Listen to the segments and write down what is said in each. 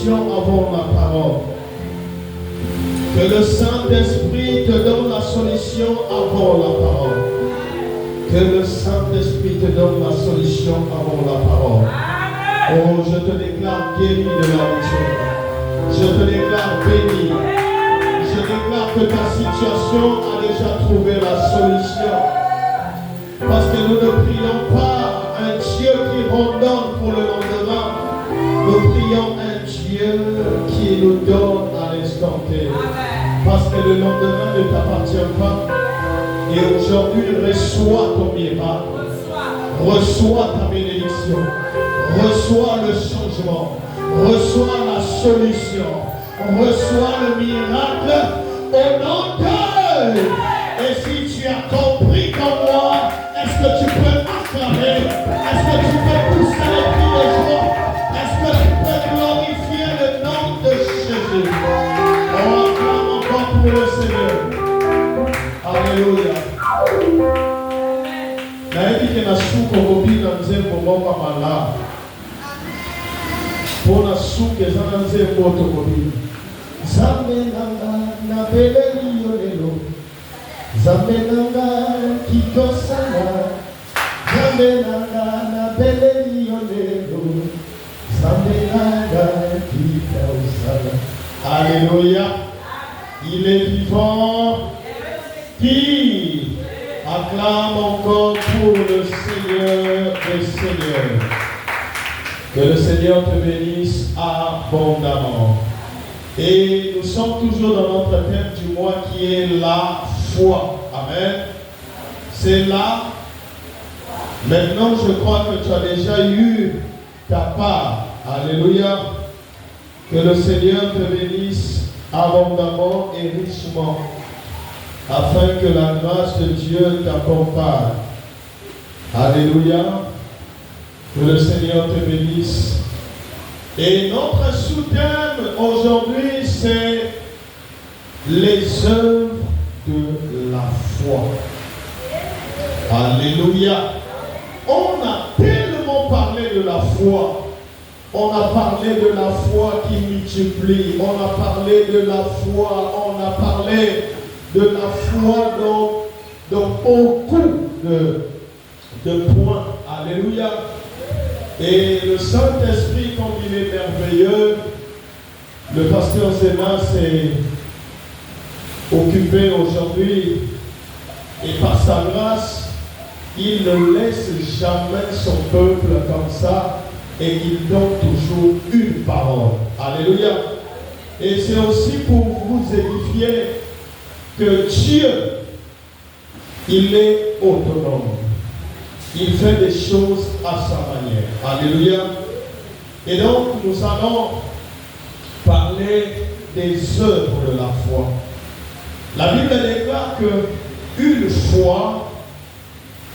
solution avant la parole. Que le Saint-Esprit te donne la solution avant la parole. Que le Saint-Esprit te donne la solution avant la parole. Oh, je te déclare guéri de la nature. Je te déclare béni. Je déclare que ta situation a déjà trouvé la solution. Parce que nous ne prions pas un Dieu qui redonne pour le lendemain. Nous prions un Dieu qui nous donne à l'instant T. Parce que le lendemain ne t'appartient pas. Et aujourd'hui, reçois ton miracle. Reçois ta bénédiction. Reçois le changement. Reçois la solution. Reçois le miracle au nom de Dieu. Et si tu as compris comme moi, est-ce que tu peux acclamer? Est-ce que tu peux pousser les cris de joie? Est-ce que tu peux glorifier le nom de Jésus? On acclame encore pour le Seigneur. Alléluia. Nayebi ke na suko kobina nzembo moko malamu. Pona suke eza na nzembo tokobina. Nzambe nanga na beleli yo lelo. Nzambe nanga kitosala. Nzambe nanga na beleli yo lelo. Nzambe nanga kitosala. Alléluia. Il est vivant. Qui acclame encore pour le Seigneur des Seigneurs. Que le Seigneur te bénisse abondamment. Et nous sommes toujours dans notre thème du mois qui est la foi. Amen. C'est là. Maintenant, je crois que tu as déjà eu ta part. Alléluia. Que le Seigneur te bénisse abondamment et richement, afin que la grâce de Dieu t'accompagne. Alléluia. Que le Seigneur te bénisse. Et notre sous-thème aujourd'hui, c'est les œuvres de la foi. Alléluia. On a tellement parlé de la foi. On a parlé de la foi qui multiplie. On a parlé de la foi. On a parlé de la foi dans beaucoup de points. Alléluia. Et le Saint-Esprit, comme il est merveilleux, le pasteur Zéma s'est occupé aujourd'hui. Et par sa grâce, il ne laisse jamais son peuple comme ça. Et il donne toujours une parole. Alléluia. Et c'est aussi pour vous édifier que Dieu, il est autonome. Il fait des choses à sa manière. Alléluia. Et donc, nous allons parler des œuvres de la foi. La Bible déclare que une foi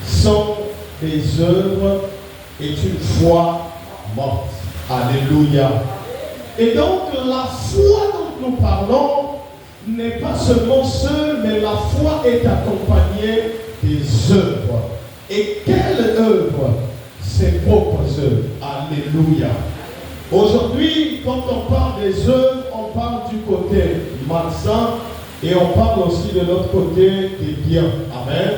sans des œuvres est une foi morte. Alléluia. Et donc, la foi dont nous parlons n'est pas seulement seule, mais la foi est accompagnée des œuvres. Et quelle œuvre? Ses propres œuvres. Alléluia. Aujourd'hui, quand on parle des œuvres, on parle du côté malsain et on parle aussi de l'autre côté des biens. Amen.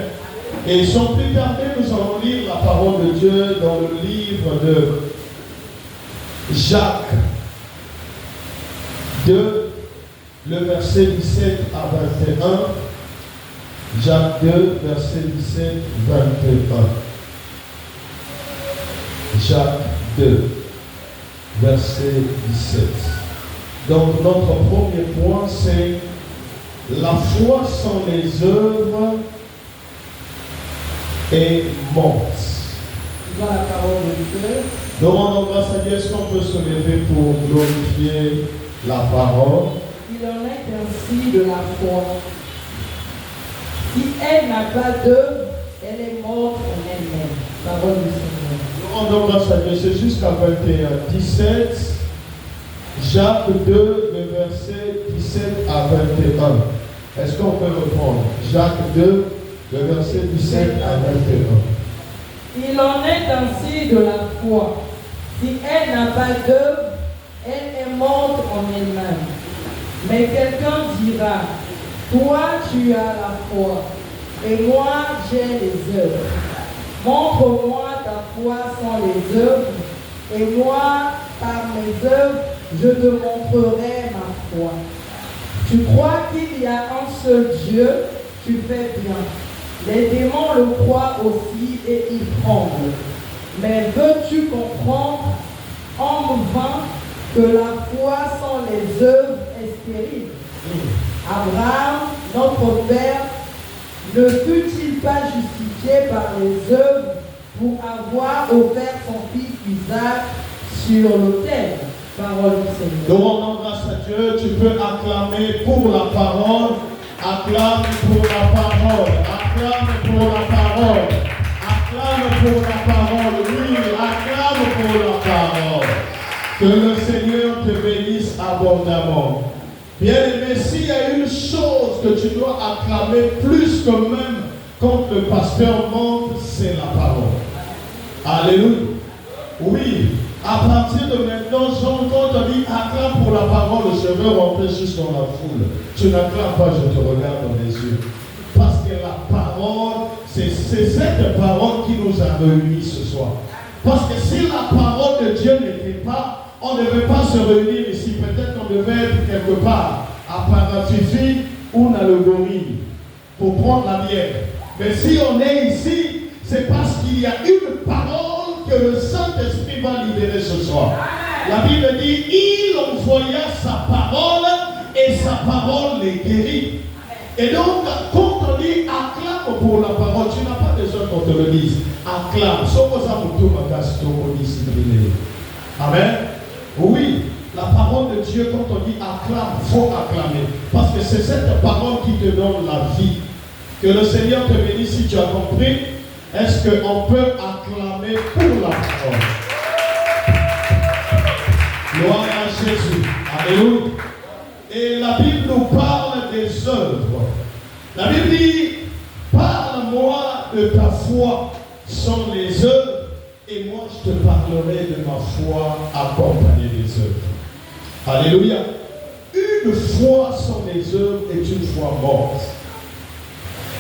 Et sans plus tarder, nous allons lire la parole de Dieu dans le livre de Jacques 2, le verset 17 à 21. Jacques 2, verset 17, 21. Jacques 2, verset 17. Donc notre premier point, c'est la foi sans les œuvres est morte. Voilà la parole de Dieu. Demandons grâce à Dieu, est-ce qu'on peut se lever pour glorifier la parole? Il en est ainsi de la foi. Si elle n'a pas d'œuvre, elle est morte en elle-même. Parole du Seigneur. Demandons grâce à Dieu, c'est jusqu'à 21. 17, Jacques 2, le verset 17 à 21. Est-ce qu'on peut reprendre? Jacques 2, le verset 17 à 21. Il en est ainsi de la foi. Si elle n'a pas d'œuvre, elle est morte en elle-même. Mais quelqu'un dira, toi tu as la foi, et moi j'ai les œuvres. Montre-moi ta foi sans les œuvres, et moi, par mes œuvres, je te montrerai ma foi. Tu crois qu'il y a un seul Dieu, tu fais bien. Les démons le croient aussi et ils tremblent. Mais veux-tu comprendre en vain que la foi sans les œuvres est stérile? Abraham, notre père, ne fut-il pas justifié par les œuvres pour avoir offert son fils Isaac sur l'autel? Parole du Seigneur. Nous rendons grâce à Dieu. Tu peux acclamer pour la parole. Acclame pour la parole. Acclame pour la parole. Acclame pour la parole. Oui, acclame pour la parole. Que le Seigneur te bénisse abondamment. Bien-aimé, s'il y a une chose que tu dois acclamer plus que même quand le pasteur monte, c'est la parole. Alléluia. Oui, à partir de maintenant, quand on dit acclame pour la parole, je veux rentrer juste dans la foule. Tu n'acclames pas, je te regarde dans les yeux. Parce que la parole, c'est cette parole qui nous a réunis ce soir. Parce que si la parole de Dieu n'était pas, on ne devait pas se réunir ici. Peut-être qu'on devait être quelque part, à Parafifi ou dans le Gorille, pour prendre la bière. Mais si on est ici, c'est parce qu'il y a une parole que le Saint-Esprit va libérer ce soir. La Bible dit, il envoya sa parole et sa parole les guérit. Et donc, quand on dit acclame pour la parole, tu n'as pas besoin qu'on te le dise. Acclame. Amen. Oui, la parole de Dieu, quand on dit acclame, il faut acclamer. Parce que c'est cette parole qui te donne la vie. Que le Seigneur te bénisse si tu as compris. Est-ce qu'on peut acclamer pour la parole? Gloire à Jésus. Alléluia. Et la Bible nous parle des œuvres. La Bible dit, parle-moi de ta foi sans les œuvres, et moi je te parlerai de ma foi accompagnée des œuvres. Alléluia. Une foi sans les œuvres est une foi morte.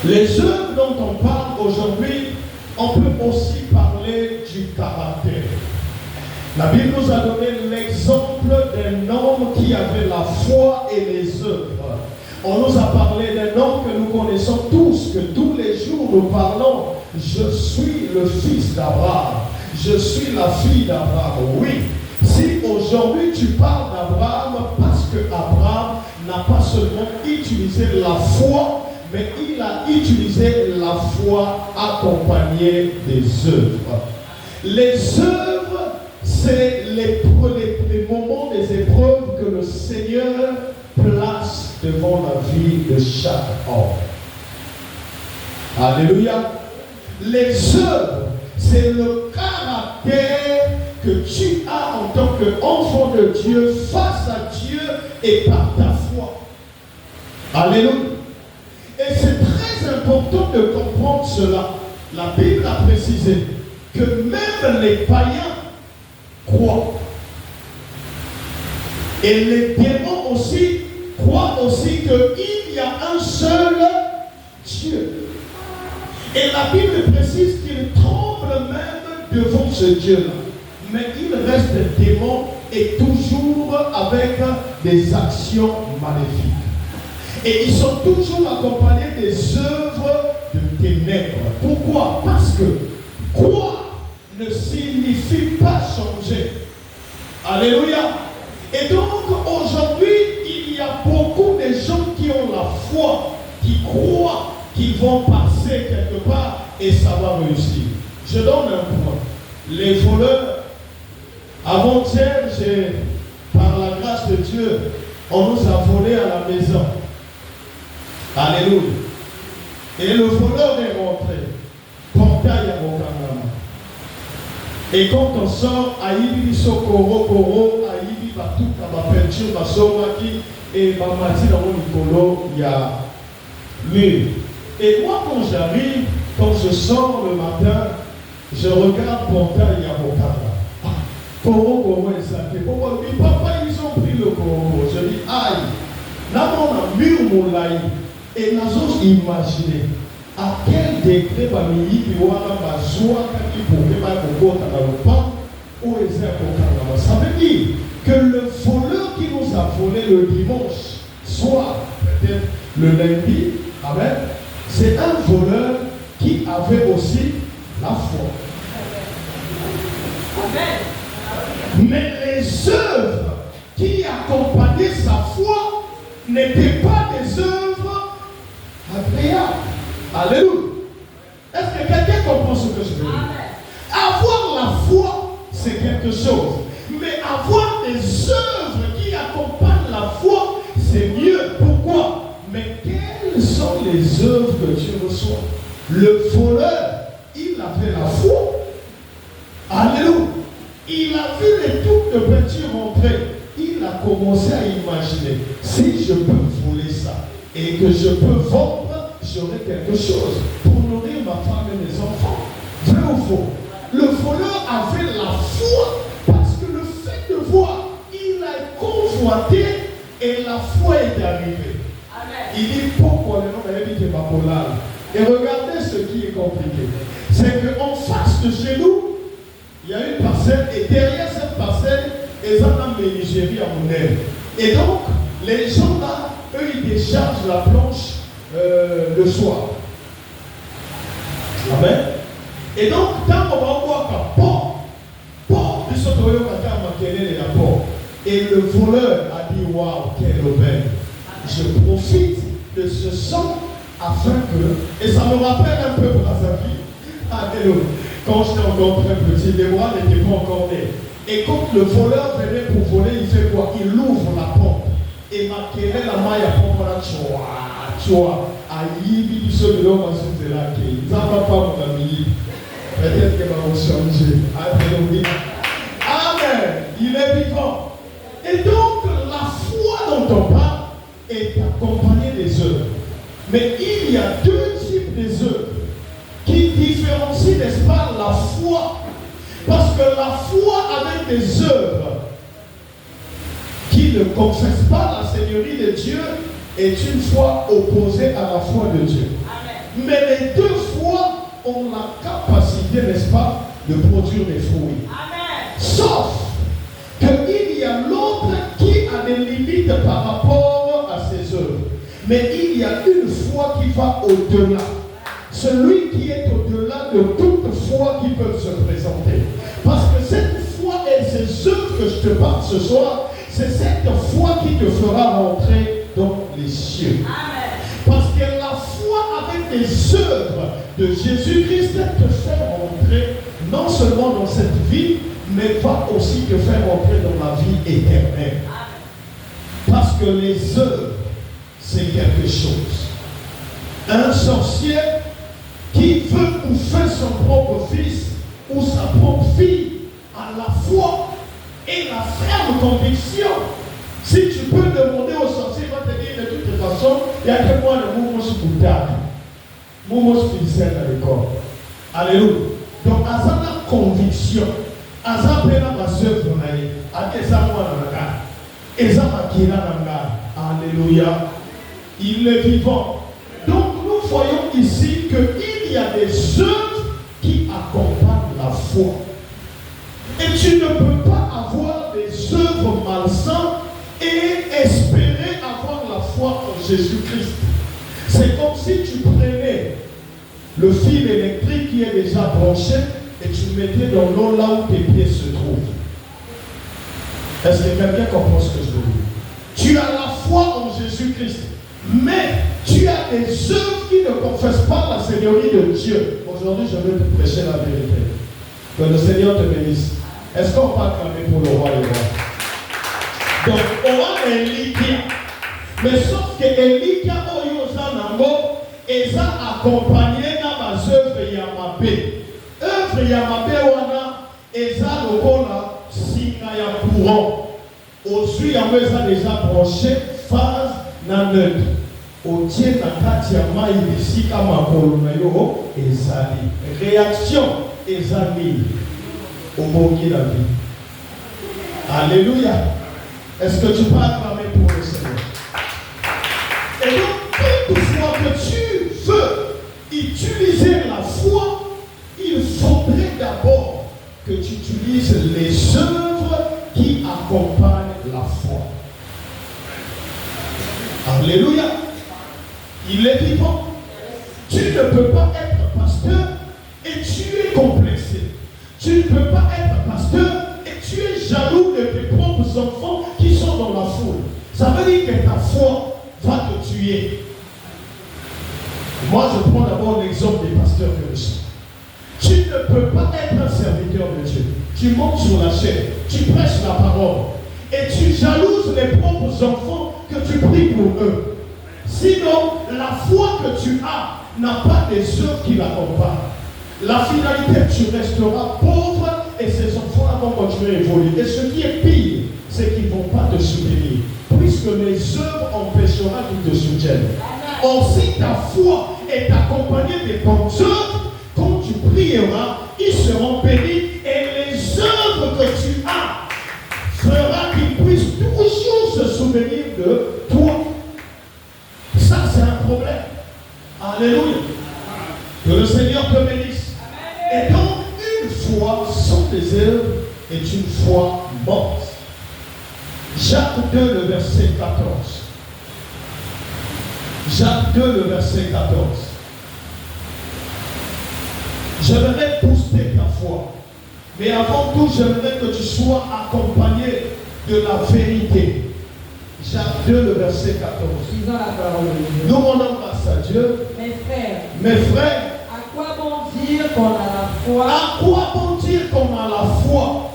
Les œuvres dont on parle aujourd'hui, on peut aussi parler du caractère. La Bible nous a donné l'exemple d'un homme qui avait la foi et les œuvres. On nous a parlé d'un homme que nous connaissons tous, que tous les jours nous parlons. Je suis le fils d'Abraham. Je suis la fille d'Abraham. Oui. Si aujourd'hui tu parles d'Abraham, parce que Abraham n'a pas seulement utilisé la foi, mais il a utilisé la foi accompagnée des œuvres. Les œuvres, c'est les moments des épreuves que le Seigneur place devant la vie de chaque homme. Alléluia. Les œuvres, c'est le caractère que tu as en tant qu'enfant de Dieu face à Dieu et par ta foi. Alléluia. Et c'est très important de comprendre cela. La Bible a précisé que même les païens croient. Et les démons aussi croient aussi qu'il y a un seul Dieu. Et la Bible précise qu'ils tremblent même devant ce Dieu-là. Mais il reste démon et toujours avec des actions maléfiques. Et ils sont toujours accompagnés des œuvres de ténèbres. Pourquoi? Parce que croire ne signifie pas changer. Alléluia. Et donc aujourd'hui, il y a beaucoup de gens qui ont la foi, qui croient qu'ils vont passer quelque part et ça va réussir. Je donne un point. Les voleurs, avant-hier, par la grâce de Dieu, on nous a volé à la maison. Alléluia. Et le voleur est rentré. Portail à Mokanama. Et quand on sort, Aïbi Sokoro Koro, Aïbi Batou, ma peinture, ma somaki, et ma mati dans mon nicolo, il y a l'huile. Et moi, quand j'arrive, quand je sors le matin, je regarde Portail à Mokanama. Korobo est sacré. Papa, ils ont pris le Korobo. Je dis, aïe. Là, on a mûr mon laï. Et nous avons imaginé à quel degré Bamili Piwana Bazoua qui pouvait pas dans le pain ou les airs. Ça veut dire que le voleur qui nous a volé le dimanche, soit peut-être le lundi, amen, c'est un voleur qui avait aussi la foi. Amen. Mais les œuvres qui accompagnaient sa foi n'étaient pas des œuvres agréables. Alléluia. Est-ce que quelqu'un comprend ce que je veux dire? Avoir la foi, c'est quelque chose. Mais avoir des œuvres qui accompagnent la foi, c'est mieux. Pourquoi? Mais quelles sont les œuvres que tu reçois? Le voleur, il avait la foi. Alléluia. Il a vu les touques de peinture rentrer. Il a commencé à imaginer, si je peux voler ça et que je peux vendre, j'aurai quelque chose pour nourrir ma femme et mes enfants. Vrai ou faux? Le voleur avait la foi parce que le fait de voir, il a convoité et la foi est arrivée. Amen. Il dit pourquoi le nom a dit que Babolal. Et regardez ce qui est compliqué. C'est qu'en face de chez nous, il y a une parcelle et derrière cette parcelle, ils ont un Nigérie à Monnaie. Et donc, les gens là, eux, ils déchargent la planche le soir. Amen. Et donc, quand on va voir qu'un port, et le voleur a dit waouh, quelle aubaine. Je profite de ce sang afin que. Et ça me rappelle un peu Brazzaville. Alléluia. Quand j'étais encore très petit, les rois n'étaient pas encore nés. Et quand le voleur venait pour voler, il fait quoi? Il ouvre la porte. Et ma quelle la maille à pompe là, tu vois, à Yibi, du seul de l'homme à ce là qui n'a pas mon ami. Peut-être qu'elle va changer. Alléluia. Amen. Il est vivant. Et donc, la foi dont on parle est accompagnée des œuvres. Mais il y a deux types des œuvres qui différencient, n'est-ce pas, la foi. Parce que la foi avec des œuvres qui ne confessent pas la Seigneurie de Dieu est une foi opposée à la foi de Dieu. Amen. Mais les deux fois ont la capacité, n'est-ce pas, de produire des fruits. Amen. Sauf qu'il y a l'autre qui a des limites par rapport à ses œuvres. Mais il y a une foi qui va au-delà. Celui qui est au-delà de toute foi qui peut se présenter. Parce que cette foi et ces œuvres que je te parle ce soir, c'est cette foi qui te fera rentrer dans les cieux. Amen. Parce que la foi avec les œuvres de Jésus-Christ te fait rentrer non seulement dans cette vie, mais va aussi te faire rentrer dans la vie éternelle. Amen. Parce que les œuvres, c'est quelque chose. Un sorcier qui veut bouffer son propre fils ou sa propre fille a la foi et la ferme conviction. Si tu peux demander au sorcier, il va te dire de toute façon, il n'y a que moi de moumous boutade, moumous pincel à l'école. Alléluia. Donc, à sa conviction, à sa peine à ma soeur, à sa moi dans la gare, et sa maquina dans la gare. Alléluia. Il est vivant. Donc, nous voyons ici qu'il y a des œuvres qui accompagnent la foi. Et tu ne peux pas avoir des œuvres malsaines et espérer avoir la foi en Jésus-Christ. C'est comme si tu prenais le fil électrique qui est déjà branché et tu le mettais dans l'eau là où tes pieds se trouvent. Est-ce que quelqu'un comprend ce que je veux dire? Tu as la foi en Jésus-Christ, mais tu as des œuvres qui ne confessent pas la Seigneurie de Dieu. Aujourd'hui, je vais te prêcher la vérité. Que le Seigneur te bénisse. Est-ce qu'on va acclamer pour le roi et roi? Donc, on a Elikia. Mais sauf que Elikia, ils ont accompagné dans ma œuvre Yamabé. Œuvre Yamabé, ils ont le cola, Sinaya courant. Au-dessus, ils ont déjà branché phase dans neutre. Au tien na kati ya mai bisika makolo na yo ezali réaction ezali au bongi la vie. Alléluia. Est-ce que tu peux acclamer pour le Seigneur? Et donc, toutefois que tu veux utiliser la foi, il faudrait d'abord que tu utilises les œuvres qui accompagnent la foi. Alléluia. Il est vivant. Tu ne peux pas être pasteur et tu es complexé. Tu ne peux pas être pasteur et tu es jaloux de tes propres enfants qui sont dans la foule. Ça veut dire que ta foi va te tuer. Moi, je prends d'abord l'exemple des pasteurs que nous sommes. Tu ne peux pas être un serviteur de Dieu. Tu montes sur la chaîne, tu prêches la parole et tu jalouses les propres enfants que tu pries pour eux. Sinon, la foi que tu as n'a pas des œuvres qui l'accompagnent. La finalité, tu resteras pauvre et ces enfants-là vont continuer à évoluer. Et ce qui est pire, c'est qu'ils ne vont pas te soutenir, puisque les œuvres empêcheront qu'ils te soutiennent. Or, si ta foi est accompagnée des bonnes œuvres, quand tu prieras, ils seront bénis et les œuvres que tu as fera qu'ils puissent toujours se souvenir de toi. Ça, c'est un problème. Alléluia. Que le Seigneur te bénisse. Et donc, une foi sans des œuvres est une foi morte. Jacques 2, le verset 14. Jacques 2, le verset 14. J'aimerais booster ta foi. Mais avant tout, j'aimerais que tu sois accompagné de la vérité. Jacques 2, le verset 14. Lisons la parole de Dieu. Nous rendons grâce à Dieu. Mes frères, à quoi bon dire qu'on a la foi? À quoi bon dire qu'on a la foi?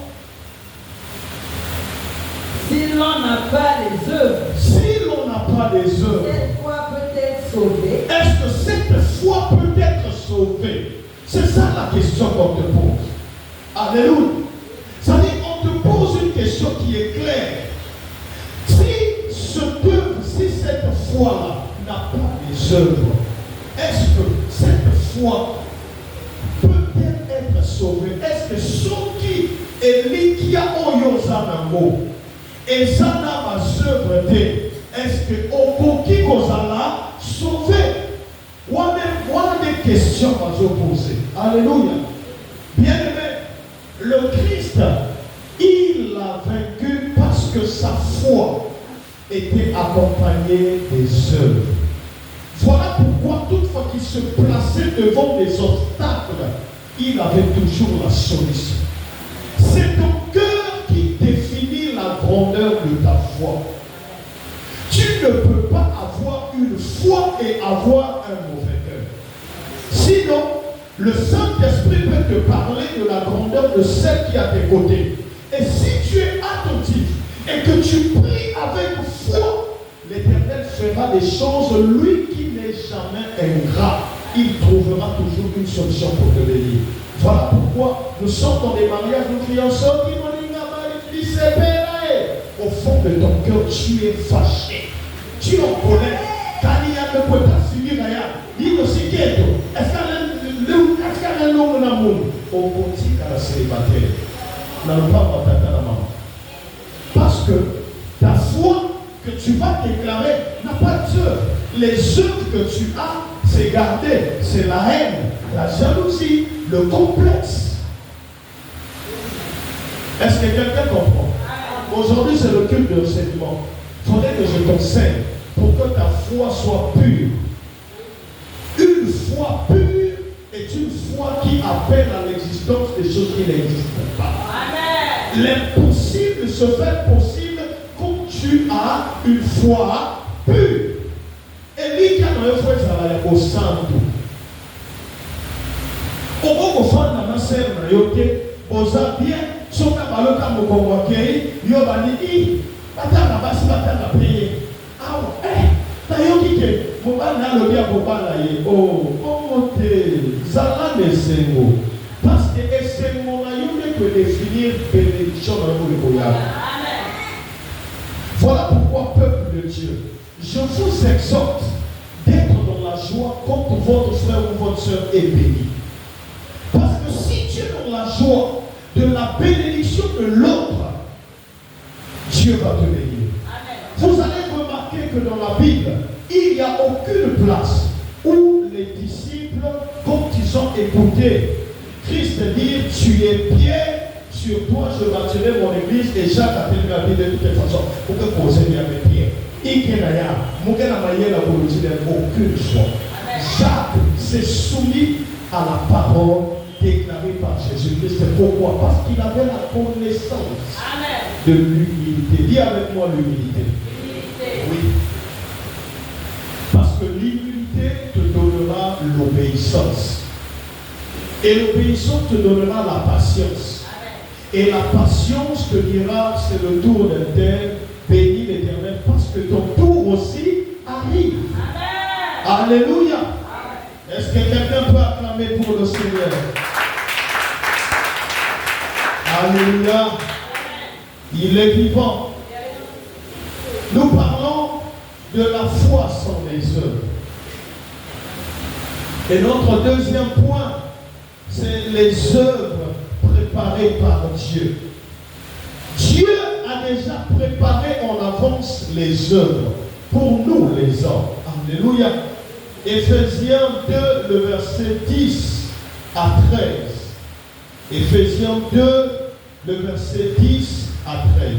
Si l'on n'a pas les œuvres. Si l'on n'a pas les œuvres. Cette foi peut être sauvée. Est-ce que cette foi peut être sauvée? C'est ça la question qu'on te pose. Alléluia. Ça veut dire qu'on te pose une question qui est claire. Si cette foi-là n'a pas les œuvres, est-ce que cette foi peut-elle être sauvée? Est-ce que soki elikia oyozanamo ezana mazœuvre te? Est-ce que okoki kozala sauvé? Voilà des questions à se poser. Alléluia. Bien-aimé, le Christ, il a vaincu parce que sa foi était accompagné des œuvres. Voilà pourquoi toutefois qu'il se plaçait devant des obstacles, il avait toujours la solution. C'est ton cœur qui définit la grandeur de ta foi. Tu ne peux pas avoir une foi et avoir un mauvais cœur. Sinon, le Saint-Esprit peut te parler de la grandeur de celle qui est à tes côtés. Et si tu es attentif et que tu pries avec foi, l'Éternel fera des choses. Lui qui n'est jamais ingrat, il trouvera toujours une solution pour te bénir. Voilà pourquoi nous sommes dans des mariages, nous crions au fond de ton cœur, tu es fâché, tu es en colère. Est-ce qu'un homme n'a parce que ta foi que tu vas déclarer n'a pas d'œuvre. Les œuvres que tu as, c'est garder, c'est la haine, la jalousie, le complexe. Est-ce que quelqu'un comprend? Aujourd'hui, c'est le culte de l'enseignement. Il faudrait que je t'enseigne pour que ta foi soit pure. Une foi pure est une foi qui appelle à l'existence des choses qui n'existent pas. L'impossible se fait possible quand tu as une foi pure. Et lui qui a une foi, ça va aller au centre. Au moment où on a serre, on a bien, si on a mal au camp, on va gagner, il y a des batanga basi batanga paye. Ah ouais, d'ailleurs qui est, mon ban n'a le bien pour parler. Oh, zala de sengo. Parce que c'est mon aïe peut définir bénédiction dans le voyage. Voilà pourquoi, peuple de Dieu, je vous exhorte d'être dans la joie quand votre frère ou votre soeur est béni. Parce que si tu es dans la joie de la bénédiction de l'autre, Dieu va te bénir. Vous allez remarquer que dans la Bible, il n'y a aucune place où les disciples, quand ils ont écouté Christ dire, tu es Pierre, sur toi je bâtirai mon église, et Jacques a tenu la Bible de toute façon, pour que vous ayez avec Pierre. Ikenaya, Moukena Mayela Bolosi n'a aucune choix. Jacques s'est soumis à la parole déclarée par Jésus-Christ. Pourquoi? Parce qu'il avait la connaissance de l'humilité. Dis avec moi l'humilité. Oui. Parce que l'humilité te donnera l'obéissance. Et l'obéissance te donnera la patience. Et la patience te dira, c'est le tour d'un tel, bénis l'Éternel, parce que ton tour aussi arrive. Amen. Alléluia. Amen. Est-ce que quelqu'un peut acclamer pour le Seigneur? Alléluia. Amen. Il est vivant. Nous parlons de la foi sans les œuvres. Et notre deuxième point, c'est les œuvres préparées par Dieu. Dieu a déjà préparé en avance les œuvres pour nous les hommes. Alléluia. Éphésiens 2, le verset 10 à 13. Éphésiens 2, le verset 10 à 13.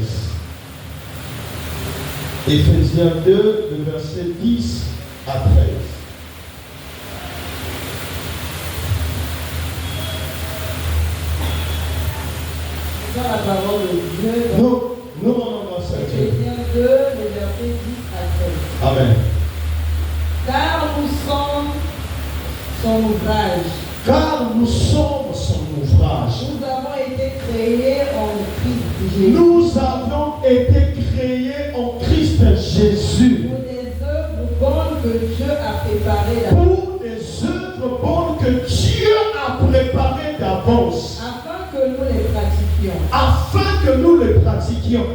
Éphésiens 2, le verset 10 à 13. La parole de Dieu. Nous rendons ça. Éphésiens 2, le verset 10 à 13. Amen. Car nous sommes son ouvrage. Car nous sommes son ouvrage. Nous avons été créés en Christ Jésus. Nous avons été créés en Christ Jésus. Pour des œuvres bonnes que Dieu a préparées d'avance. Pour des œuvres bonnes que Dieu a préparées d'avance. Afin que nous les pratiquions. Afin que nous les pratiquions.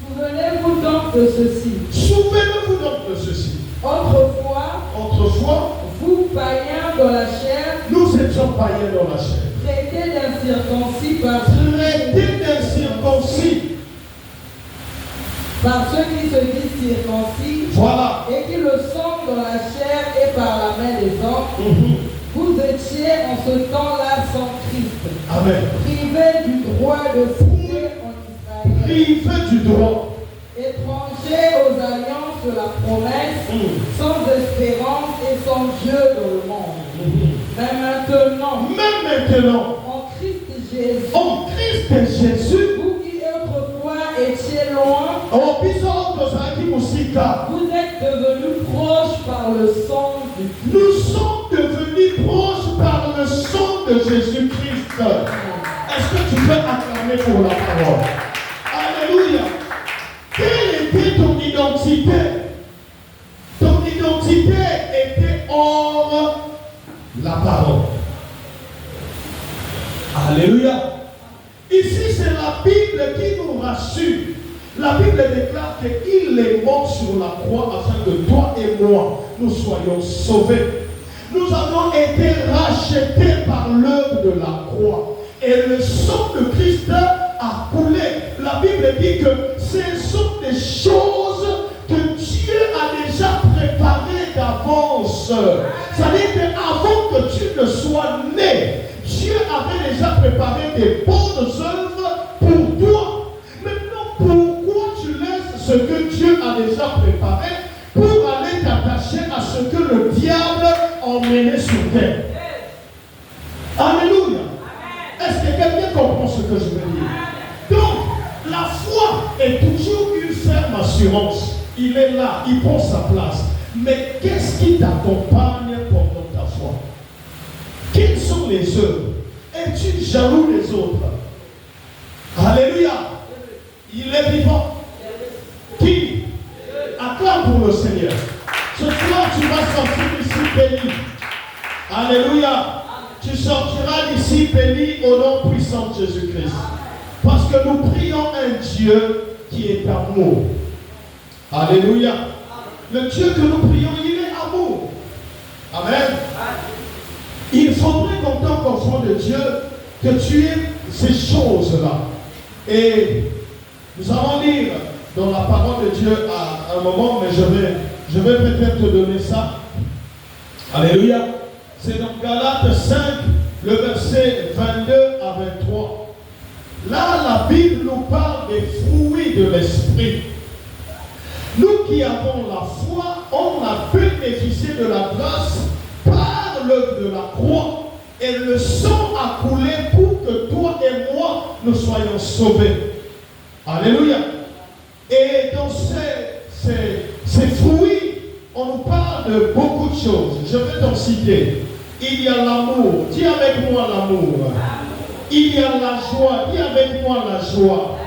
Souvenez-vous donc de ceci. Souvenez-vous donc de ceci. Autrefois, vous païens dans la chair, nous étions païens dans la chair. Traités d'incirconcis par ceux qui se disent circoncis, voilà, et qui le sont dans la chair et par la main des hommes. Vous étiez en ce temps-là sans Christ. Amen. Privés du droit de cité en Israël. Privés du droit. Étrangers aux alliances de la promesse, sans espérance et sans Dieu dans le monde. Mais maintenant, en Christ Jésus, vous qui autrefois étiez loin, vous êtes devenus proches par le sang du Christ. Nous sommes devenus proches par le sang de Jésus-Christ. Est-ce que tu peux acclamer pour la parole? Alléluia. Quelle était ton identité? Ton identité était hors la parole. Alléluia. Ici, c'est la Bible qui nous rassure. La Bible déclare qu'il est mort sur la croix afin que toi et moi, nous soyons sauvés. Nous avons été rachetés par l'œuvre de la croix. Et le sang de Christ a coulé. La Bible dit que ce sont des choses que Dieu a déjà préparées d'avance. C'est-à-dire qu'avant que tu ne sois né, Dieu avait déjà préparé des bonnes œuvres pour toi. Maintenant, pourquoi tu laisses ce que Dieu a déjà préparé pour aller t'attacher à ce que le diable a emmené sur terre? Alléluia. Est-ce que quelqu'un comprend ce que je veux dire? Donc, la foi est toujours une ferme assurance. Il est là, il prend sa place. Mais qu'est-ce qui t'accompagne pendant ta foi? Quelles sont les œuvres? Es-tu jaloux des autres? Alléluia. Il est vivant. Qui? Acclame pour le Seigneur. Ce soir, tu vas sortir d'ici béni. Alléluia. Tu sortiras d'ici béni au nom puissant de Jésus-Christ. Parce que nous prions un Dieu qui est amour. Alléluia. Le Dieu que nous prions, il est amour. Amen. Il faudrait qu'en tant qu'enfant de Dieu, que tu aies ces choses-là. Et nous allons lire dans la parole de Dieu à un moment, mais je vais peut-être te donner ça. Alléluia. C'est dans Galates 5, le verset 22 à 23. Là, la Bible nous parle des fruits de l'esprit. Nous qui avons la foi, on a bénéficié de la grâce par l'œuvre de la croix. Et le sang a coulé pour que toi et moi, nous soyons sauvés. Alléluia. Et dans ces fruits, on nous parle de beaucoup de choses. Je vais t'en citer. Il y a l'amour. Dis avec moi l'amour. Il y a la joie. Dis avec moi la joie.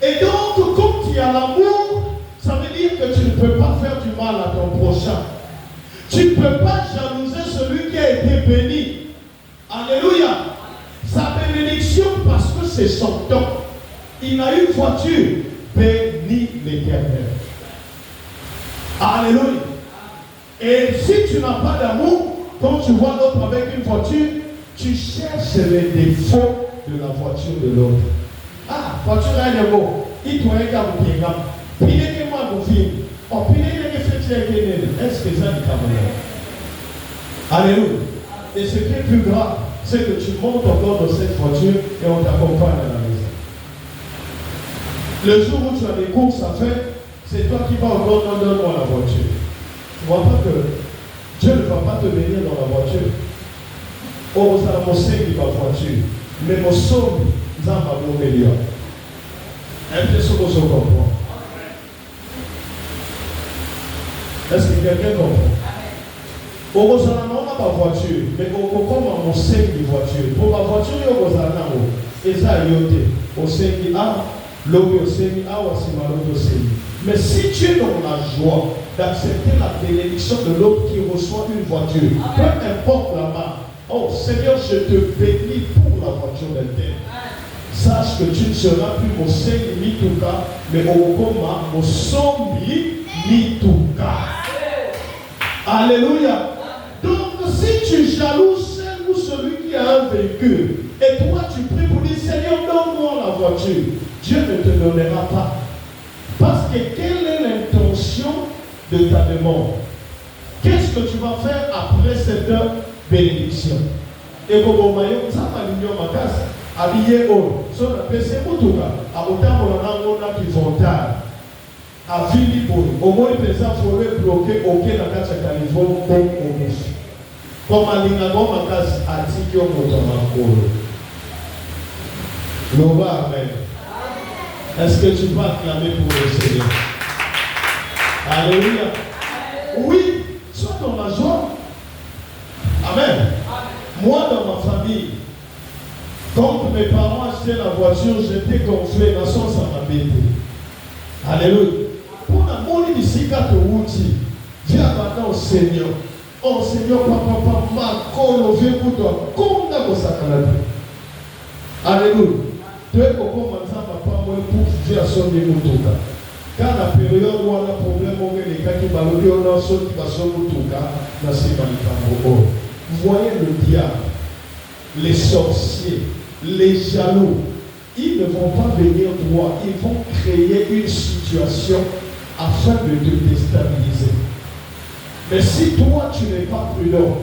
Et donc, quand il y a l'amour, ça veut dire que tu ne peux pas faire du mal à ton prochain. Tu ne peux pas jalouser celui qui a été béni. Alléluia. Sa bénédiction parce que c'est son temps. Il a une voiture. Bénis l'Éternel. Alléluia. Et si tu n'as pas d'amour, quand tu vois l'autre avec une voiture, tu cherches les défauts de la voiture de l'autre. Ah, voiture là, il est beau. Il doit être à vous dire, pinez-moi vos filles. Oh, pinez-les fait est-ce que ça dit Cameroun? Alléluia. Et ce qui est plus grave, c'est que tu montes encore dans cette voiture et on t'accompagne à la maison. Le jour où tu as des courses à faire, c'est toi qui vas encore donne-moi la voiture. Tu ne vois pas que Dieu ne va pas te bénir dans la voiture. Oh, ça va m'osser qui va voiture. Mais mon somme, ça va m'améliorer. Est-ce que vous comprenez? Est-ce que quelqu'un comprend? Au Gozana, on n'a pas de voiture, mais on comprend mon sein de voiture. Pour ma voiture, au Gozana, et ça, au sein l'eau au sein au sein. Mais si tu es dans la joie d'accepter la bénédiction de l'autre qui reçoit une voiture, peu importe la marque, oh Seigneur, je te bénis pour la voiture de terre. Sache que tu ne seras plus mon sein ni tout cas, mais au coma, mon son ni tout cas. Alléluia. Donc, si tu jalouses celle ou celui qui a un véhicule, et toi tu pries pour dire Seigneur, donne-moi la voiture, Dieu ne te donnera pas. Parce que quelle est l'intention de ta demande? Qu'est-ce que tu vas faire après cette bénédiction? Et comme on m'a dit, ça va l'union ma casse, habillé haut, sur le PC, au tout cas, à autant on a qui vont tard. À Philippon, au moins les personnes forêt bloquées auquel la carte est arrivée au bouche. Comme à l'inagon, ma casse a dit qu'il y a un Lova, amen. Est-ce que tu vas acclamer pour le Seigneur? Alléluia. Oui, sois dans la joie. Amen. Moi, dans ma famille, quand mes parents achetaient la voiture, j'étais gonflé, la sauce à ma bête. Alléluia. Pour la monnaie d'ici, quand tu outil, viens maintenant au Seigneur. Oh Seigneur, papa, ma colo, viens pour toi. Comme dans vos sacanades. Alléluia. Tu es comme papa, moi, pour Dieu à son niveau tout cas. Quand la période où on a un problème, on a les cas qui ballonnent, on a son qui va son tout cas, dans ces manières. Vous voyez le diable, les sorciers, les jaloux, ils ne vont pas venir droit, ils vont créer une situation afin de te déstabiliser. Mais si toi tu n'es pas prudent,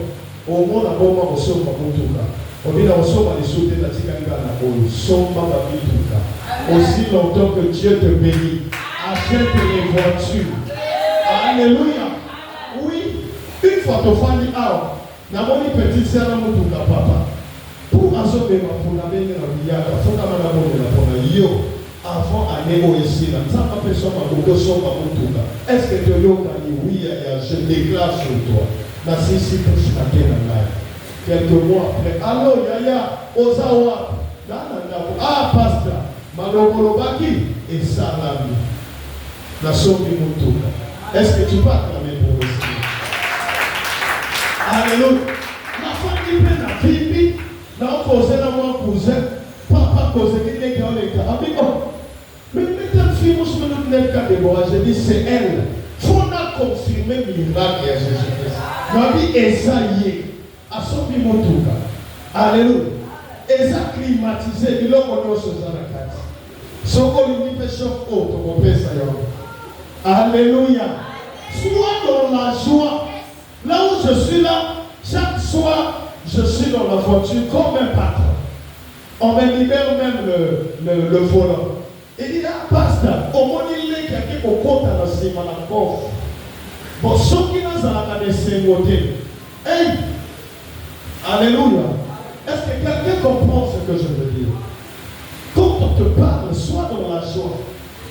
au moins la bombe au sol va tout cas. On dit au sol va les sauter la tiganga la boule, somba va tout cas. Aussi longtemps que Dieu te bénit, achète les voitures. Alléluia. Oui, une fois tu fais dit ah, n'a pas dit petite sœur à tout cas papa. Pour assurer ma pour la bénir la bière, faut que ma bonne la pour yo. Avant d'aller au ici, là, ça m'a fait son beaucoup tout cas. Est-ce que tu as dit oui, je déclare sur toi. La Sissi pour chacun dans quelques mois après, allô, Yaya, Ozawa, ah, pasteur, Malogolobaki, et Salami. La somme du tout. Est-ce que tu peux acclamer pour le Seigneur? Alléluia. La femme qui prend la fille, là, on posait la main cousin, papa causait les gars, les gars. Mais maintenant, fille, moi, je me donne le cas de Boaz, je dis, c'est elle. Il faut confirmer le miracle à Jésus-Christ. Ma vie est saillée. À son niveau tout cas. Alléluia. Et ça climatisé, il a connu ce Zanakati. Alléluia. Sois dans la joie. Là où je suis là, chaque soir, je suis dans la voiture comme un patron. On me libère même le volant. Il dit, ah, pasteur, au moins il est quelqu'un qui compte à la semaine à la coffre. Bon, ceux qui n'ont pas la côté. Hey! Alléluia. Est-ce que quelqu'un comprend ce que je veux dire? Quand on te parle, sois dans la joie.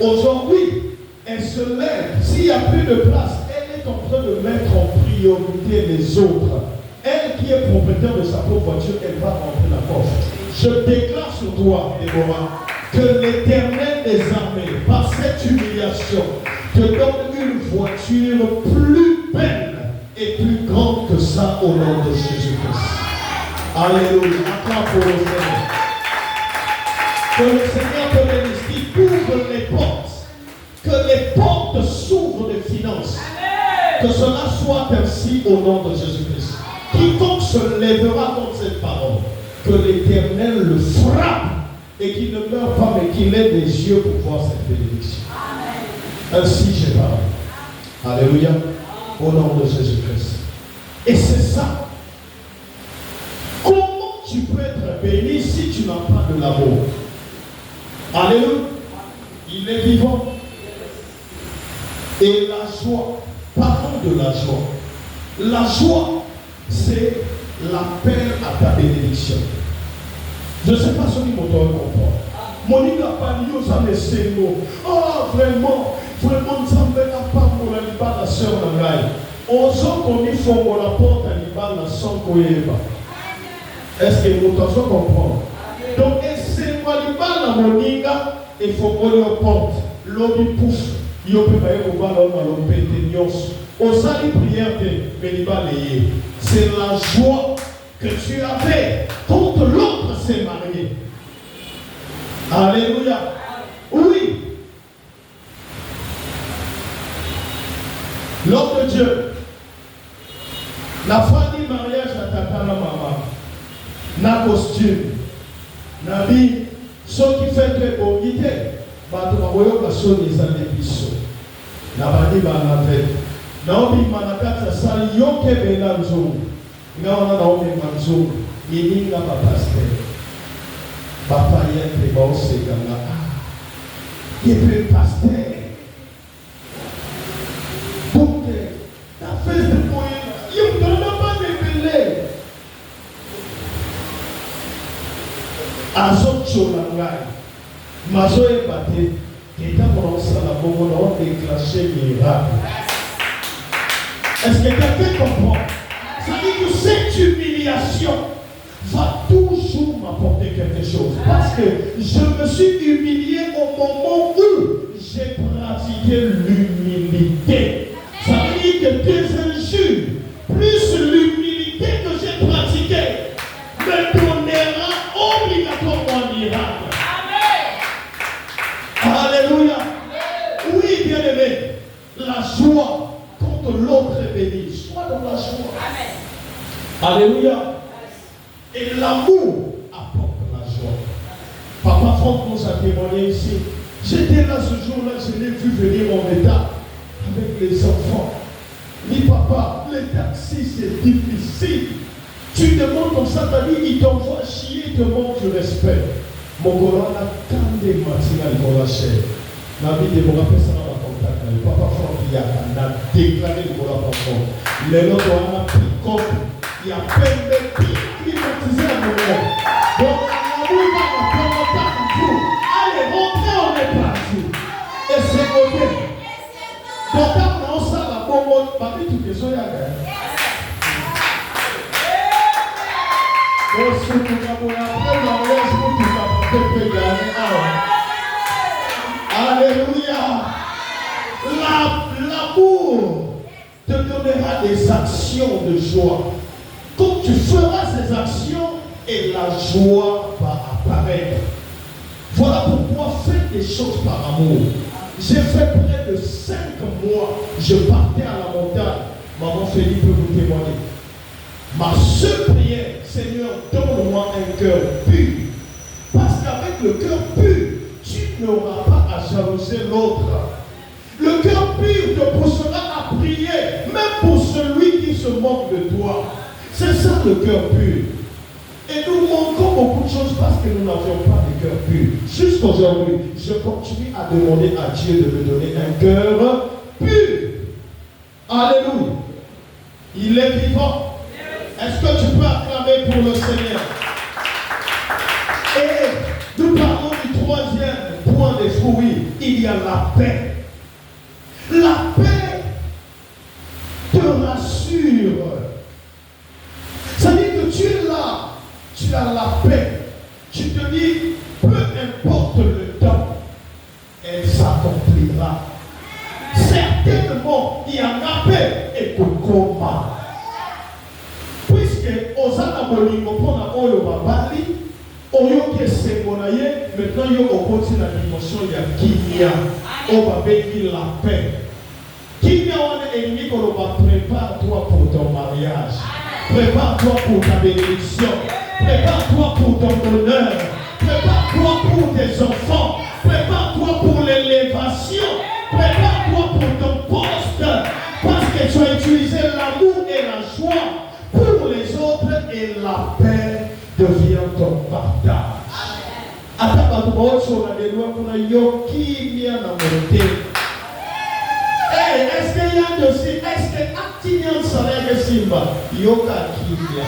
Aujourd'hui, elle se lève. S'il n'y a plus de place, elle est en train de mettre en priorité les autres. Elle qui est propriétaire de sa propre voiture, elle va rentrer la porte. Je déclare sur toi, Déborah, que l'Éternel des armées, par cette humiliation, te donne une voiture plus belle et plus grande que ça au nom de Jésus-Christ. Alléluia. Acclame pour le Seigneur. Que le Seigneur te bénisse, qu'il ouvre les portes. Que les portes s'ouvrent des finances. Amen. Que cela soit ainsi au nom de Jésus-Christ. Quiconque se lèvera contre cette parole, que l'Éternel le frappe et qu'il ne meure pas, mais qu'il ait des yeux pour voir cette bénédiction. Amen. Ainsi j'ai parlé. Alléluia. Au nom de Jésus-Christ. Et c'est ça. Comment tu peux être béni si tu n'as pas de l'amour? Alléluia. Il est vivant. Et la joie, parlons de la joie. La joie, c'est l'appel à ta bénédiction. Je ne sais pas ce qui m'entend comprendre. Mon n'a pas dit aux amis ces mots. Oh, vraiment, ça me fait pas pour la liba la sœur Nangaï. On sent qu'on y faut qu'on la porte à liba la sœur Koyeba. Est-ce que vous t'en comprendre? Donc, c'est moi liba la moninga, il faut qu'on le porte. L'homme pouf. Il peut pas y avoir l'homme on sali prière de liba les. C'est la joie que tu avais quand l'autre s'est marié. Alléluia. Oui. L'homme de Dieu. La fin du mariage à ta maman. Na costume. Na vie. Ce qui fait que au guide. Bah tu vas voir la chose des années biso. Na bani banave. Na obi manakata sali yoke benanzo. Na obi manzo. Il n'a pas pasteur. Papa y est bon, c'est comme là. Il est pasteur. Donc, la fête de moyen, il ne donne pas de belé. Azot Cholangai, Mazo est battu, et quand on s'en a bon, on a déclenché miracle. Est-ce que quelqu'un comprend? Ça dit que cette humiliation va toujours m'apporter quelque chose. Parce que je me suis humilié au moment où j'ai pratiqué l'humilité. Ça veut dire que tes injures, plus l'humilité que j'ai pratiquée, me donnera obligatoirement un miracle. Amen. Alléluia. Oui, bien aimé, la joie quand l'autre est béni. Sois dans la joie. Amen. Alléluia. Et l'amour apporte la joie. Papa Franck nous a témoigné ici. J'étais là ce jour-là, je l'ai vu venir en état avec les enfants. Dit papa, les taxis c'est difficile. Tu demandes comme ça, ta vie, il t'envoie chier, il te manque du respect. Mon Coran a tant de matières pour la chair. La vie de mon appel, ça va contact. Papa Franck, il a déclaré le Coran par contre. Les autres ont pris compte. Il y a plein de pays qui baptisent la monnaie. Donc, l'amour va nous prendre à vous. Allez, rentrez, on est parti. Et c'est OK. Donc, quand on sait la bonne, bah, tu te sois là. Donc, si tu as mon appel, la mariage, pour tout ça, pour te gagner. Alléluia. L'amour te donnera des actions de joie. Quand tu feras ces actions et la joie va apparaître. Voilà pourquoi faites des choses par amour. J'ai fait près de 5 mois. Je partais à la montagne. Maman Philippe peut vous témoigner. Ma seule prière, Seigneur, donne-moi un cœur pur. Parce qu'avec le cœur pur, tu tu n'auras pas à jalouser l'autre. Le cœur pur te poussera à prier, même pour celui qui se moque de toi. C'est ça le cœur pur. Et nous manquons beaucoup de choses parce que nous n'avions pas de cœur pur. Jusqu'aujourd'hui, je continue à demander à Dieu de me donner un cœur pur. Alléluia. Il est vivant. Est-ce que tu peux acclamer pour le Seigneur? Et nous parlons du troisième point des fruits. Il y a la paix. La paix te rassure. Ça veut dire que tu es là, tu as la paix. Tu te dis, peu importe le temps, elle s'accomplira. Certainement, il y en a paix et pour comment. Puisque Osana Bolingo pour la Oyo Babali, Oyo qui est sémonaye, maintenant il y a une dimension, il y a Kimia, on va bénir la paix. Kimia, on est ennemi qu'on va prépare-toi pour ton mariage, prépare-toi pour ta bénédiction, prépare-toi pour ton bonheur, prépare-toi pour tes enfants, prépare-toi pour l'élévation, prépare-toi pour ton poste, parce que tu as utilisé l'amour et la joie pour les autres et la paix devient ton partage. Est-ce qu'il y a de est-ce que Actinian Salaire Simba Yoka Kimia?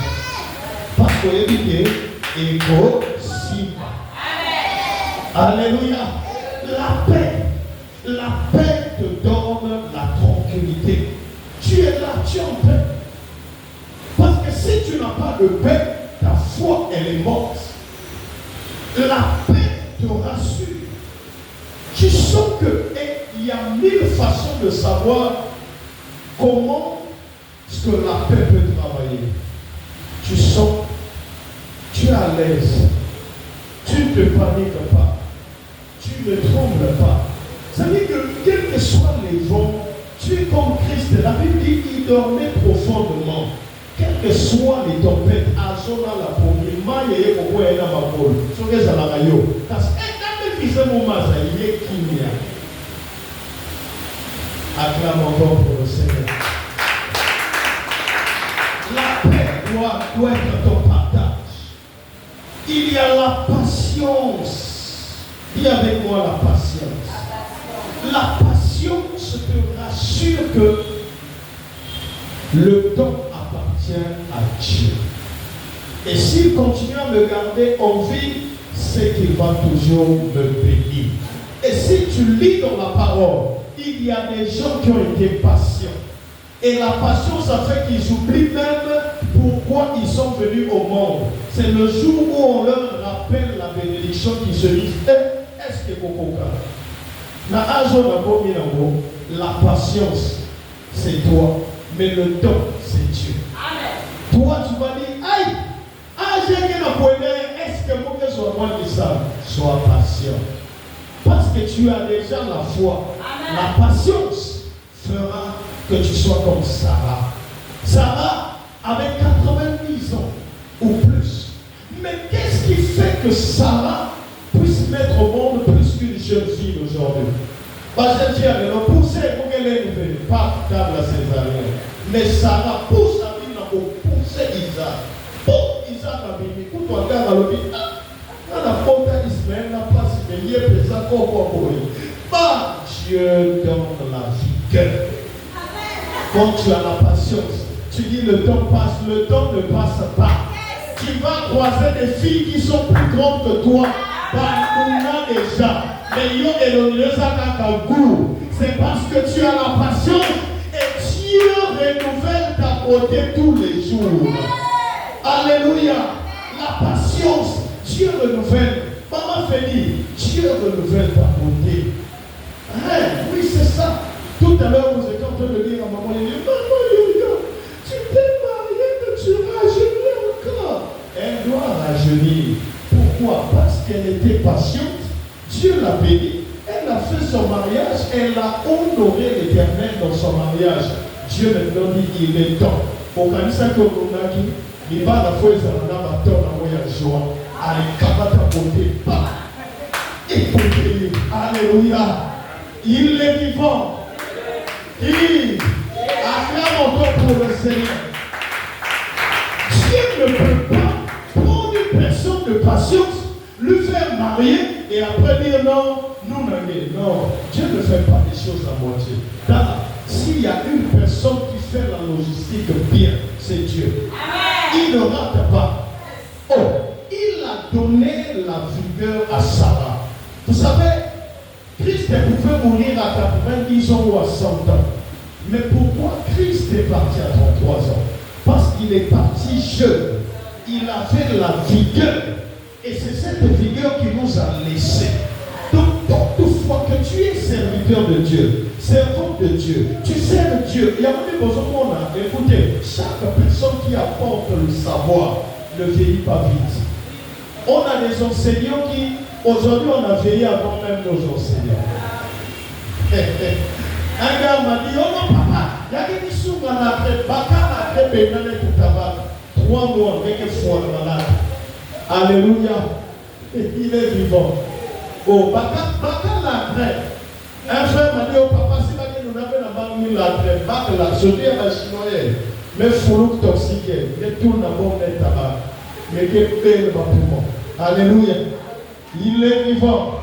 Parce que Ego Simba. Alléluia. La paix te donne la tranquillité. Tu es là, tu es en paix. Parce que si tu n'as pas de paix, ta foi elle est morte. La paix te rassure. Tu sens qu'il y a 1000 façons de savoir comment est-ce que la paix peut travailler. Tu sens, tu es à l'aise, tu ne te paniques pas, tu ne trembles pas. Ça veut dire que quels que soient les vents, tu es comme Christ. La Bible dit qu'il dormait profondément. Quelles que soient les tempêtes, Azona la première, Maïe au bout et la Mabol, sur les Alarayo. Parce que il est Kimia. Acclame encore pour le Seigneur. La paix doit être ton partage. Il y a la patience. Dis avec moi la patience. La patience te rassure que le temps appartient à Dieu. Et s'il continue à me garder en vie, c'est qu'il va toujours me bénir. Et si tu lis dans la parole, il y a des gens qui ont été patients. Et la patience a fait qu'ils oublient même pourquoi ils sont venus au monde. C'est le jour où on leur rappelle la bénédiction qu'ils se disent, est-ce que la patience, c'est toi. Mais le temps, c'est Dieu. Amen. Toi, tu vas dire, aïe, est-ce que moi que soit moi qui ça? Sois patient. Parce que tu as déjà la foi. Amen. La patience fera que tu sois comme Sarah. Sarah avait 90 ans ou plus. Mais qu'est-ce qui fait que Sarah puisse mettre au monde plus qu'une jeune fille aujourd'hui? Parce que Dieu avait poussé pour qu'elle ait une pas table à césarienne. Mais Sarah pousse la vie pour pousser Isaac. Pour Isaac a béni. Pour toi, regarde à l'objet. Quand la faute à Ismaël n'a pas si bien fait ça comme pour lui. Pas Dieu donne la vigueur. Quand tu as la patience, tu dis le temps passe, le temps ne passe pas. Tu vas croiser des filles qui sont plus grandes que toi. Bah, déjà. Mais yo et le c'est parce que tu as la patience et Dieu renouvelle ta beauté tous les jours. Alléluia. La patience, Dieu renouvelle. Maman Félie, Dieu renouvelle ta beauté. Hein? Oui, c'est ça. Tout à l'heure, vous étiez en train de dire à maman, maman, tu t'es mariée, mais tu rajeunis encore. Elle doit rajeunir. Pourquoi? Parce qu'elle était patiente. Dieu l'a bénie, elle a fait son mariage, elle a honoré l'Éternel dans son mariage. Dieu maintenant dit il est temps. Au Kanisa Koronaki, il va la fois à la joie. Allez, kabata beauté, pas. et obéir. Alléluia. Il est vivant. Il acclame encore pour le Seigneur. Dieu ne peut pas prendre une personne de patience, lui faire marier et après dire non, nous non. Dieu ne fait pas les choses à moitié. S'il y a une personne qui fait la logistique bien, c'est Dieu. Il ne rate pas. Oh, il a donné la vigueur à Sarah. Vous savez, Christ pouvait mourir à 90 ans ou à 100 ans. Mais pourquoi Christ est parti à 33 ans? Parce qu'il est parti jeune. Il avait la vigueur. Et c'est cette vigueur qui nous a laissé. Donc, toutefois que tu es serviteur de Dieu, servant de Dieu, tu sers Dieu. Il y a même besoin qu'on a. Écoutez, chaque personne qui apporte le savoir ne vieillit pas vite. On a des enseignants qui, aujourd'hui, on a veillé avant même nos enseignants. Un gars m'a dit, oh non papa, il y a des sous dans la tête, baka la tête, tout tabac, 3 mois, avec un foie malade. Alléluia. Il est vivant. Oh, baka la tête. Un frère m'a dit, oh papa, c'est pas que nous avons la banque la tête, baka la, je dis à la chinoise, mais faut toxique, mais tout n'a pas de tabac. Mais quel est le bâtiment. Alléluia. Il est vivant.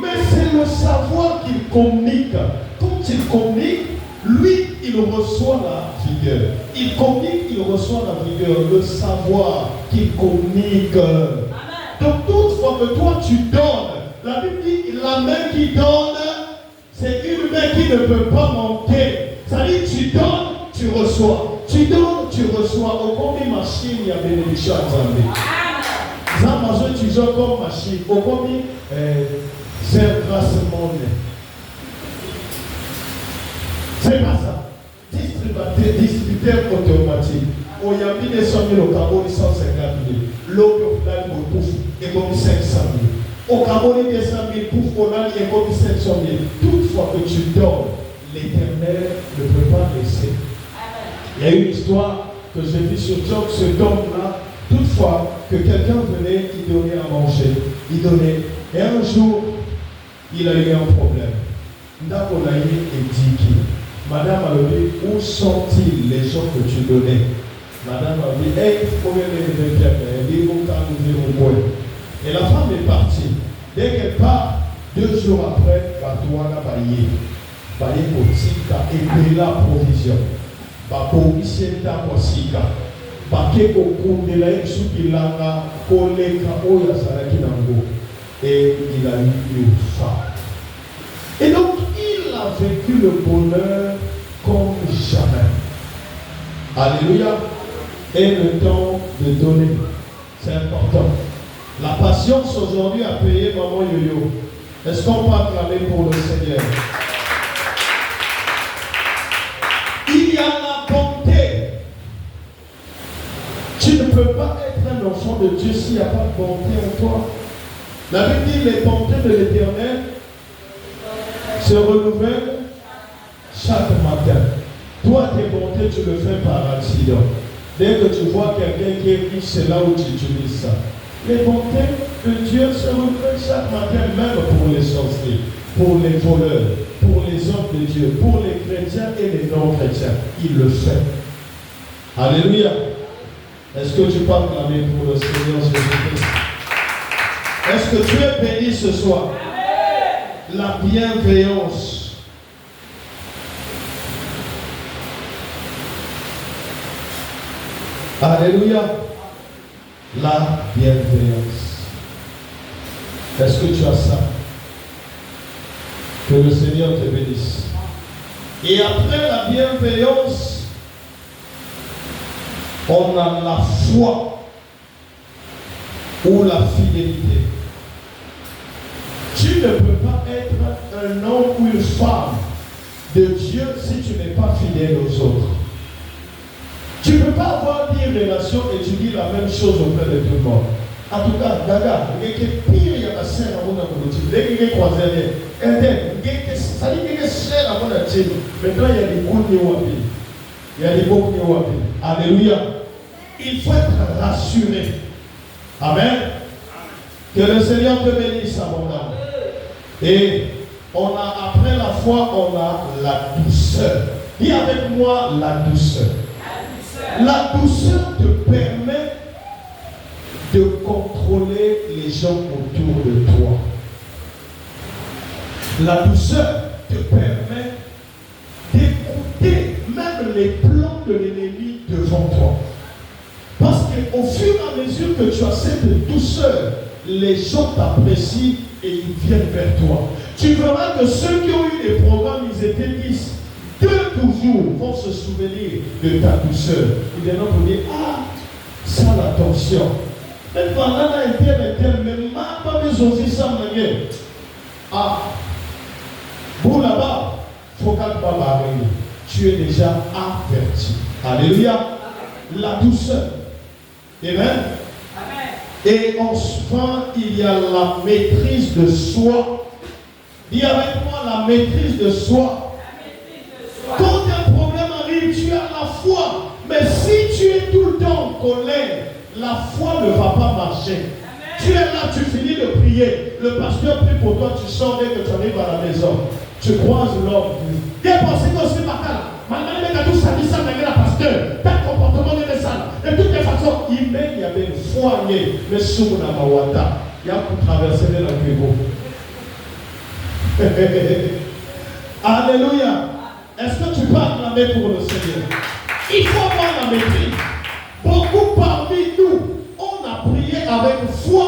Mais c'est le savoir qu'il communique. Quand il communique, lui, il reçoit la vigueur. Il communique, il reçoit la vigueur. Le savoir qu'il communique. Donc, toutefois que toi, tu donnes. La Bible dit, la main qui donne, c'est une main qui ne peut pas manquer. C'est-à-dire, tu donnes, tu reçois. Tu donnes, tu reçois. Au combien machine, il y a bénédiction à Zambé. Zambé, tu joues comme machine. Au combien, c'est grâce au monde. C'est pas ça. Distributeur automatique. On y a mis des 100 000 au Cameroun, 150 000. L'autre, on a mis et comme 500 000. Au Cameroun, 200 000, pouf, on a mis et comme 500 000. Toutefois que tu donnes, l'Éternel ne peut pas laisser. Il y a une histoire que j'ai vue sur Job, ce homme-là, toutefois que quelqu'un venait, il donnait à manger. Il donnait. Et un jour, il a eu un problème. Ndakolaï et dit Madame a dit, où sont-ils les gens que tu donnais? Madame a dit, hey, il faut les faire. Elle dit, et la femme est partie. Dès qu'elle part, 2 jours après, Batouana Baye. Baye Kotika et la provision. Bako Isienta Kosika. Bake Kokundela Supilanga, Koleka Oya Saraki Nango. Et il a eu une femme. Et donc, il a vécu le bonheur comme jamais. Alléluia. Et le temps de donner, c'est important. La patience aujourd'hui a payé maman Yo-Yo. Est-ce qu'on peut acclamer pour le Seigneur? Il y a la bonté. Tu ne peux pas être un enfant de Dieu s'il n'y a pas de bonté en toi. La Bible dit les bontés de l'Éternel se renouvellent chaque matin. Toi, tes bontés, tu le fais par accident. Dès que tu vois quelqu'un qui est riche, c'est là où tu utilises ça. Les bontés de Dieu se renouvellent chaque matin, même pour les sorciers, pour les voleurs, pour les hommes de Dieu, pour les chrétiens et les non-chrétiens. Il le fait. Alléluia. Est-ce que tu peux acclamer pour le Seigneur Jésus-Christ? Est-ce que tu es béni ce soir? La bienveillance. Alléluia. La bienveillance. Est-ce que tu as ça? Que le Seigneur te bénisse. Et après la bienveillance, on a la foi ou la fidélité. Tu ne peux pas être un homme ou une femme de Dieu si tu n'es pas fidèle aux autres. Tu ne peux pas avoir des relations et tu dis la même chose auprès de tout le monde. En tout cas, Gaga, il y a pire, il y a la scène à mon amour. Dès qu'il est croisé, ça dit qu'il est cher à mon amour. Maintenant, il y a des coups de wapi. Il y a des coups de wapi. Alléluia. Il faut être rassuré. Amen. Que le Seigneur te bénisse abondamment. Et après la foi, on a la douceur. Dis avec moi la douceur. La douceur te permet de contrôler les gens autour de toi. La douceur te permet d'écouter même les plans de l'ennemi devant toi. Parce qu'au fur et à mesure que tu as cette douceur, les gens t'apprécient et ils viennent vers toi. Tu verras que ceux qui ont eu des programmes, ils étaient 10. Deux toujours vont se souvenir de ta douceur. Ils viendront pour dire, ah, ça l'attention. Mais pendant un tel, mais pas besoin de ça, ah, pour là-bas, il faut qu'à pas tu es déjà averti. Alléluia. La douceur. Amen. Et enfin, il y a la maîtrise de soi. Dis avec moi la maîtrise de soi. Quand un problème arrive, tu as la foi. Mais si tu es tout le temps en colère, la foi ne va pas marcher. Amen. Tu es là, tu finis de prier. Le pasteur prie pour toi, tu sors dès que tu arrives à la maison. Tu croises l'homme. Il a pensé que c'est ma cara. Tel comportement de ça. De toutes les façons, il y avait une foi, mais sous la mawata, il y a pour traverser le Kivu. Alléluia. Est-ce que tu peux acclamer pour le Seigneur? Il faut avoir la maîtrise. Beaucoup parmi nous, on a prié avec foi,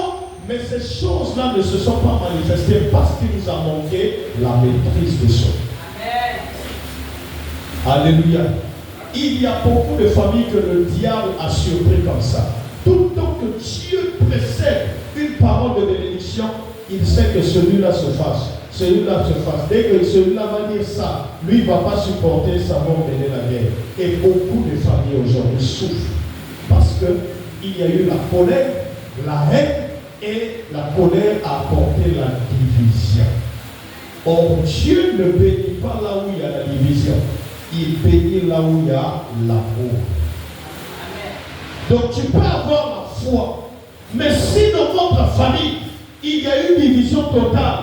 mais ces choses-là ne se sont pas manifestées parce qu'il nous a manqué la maîtrise de soi. Alléluia. Il y a beaucoup de familles que le diable a surpris comme ça. Tout le temps que Dieu précède une parole de bénédiction, il sait que celui-là se fasse. Celui-là se fasse. Dès que celui-là va dire ça, lui ne va pas supporter, ça va mener la guerre. Et beaucoup de familles aujourd'hui souffrent. Parce qu'il y a eu la colère, la haine, et la colère a apporté la division. Or, Dieu ne bénit pas là où il y a la division. Il bénit là où il y a l'amour. Donc tu peux avoir la foi. Mais si dans votre famille, il y a une division totale,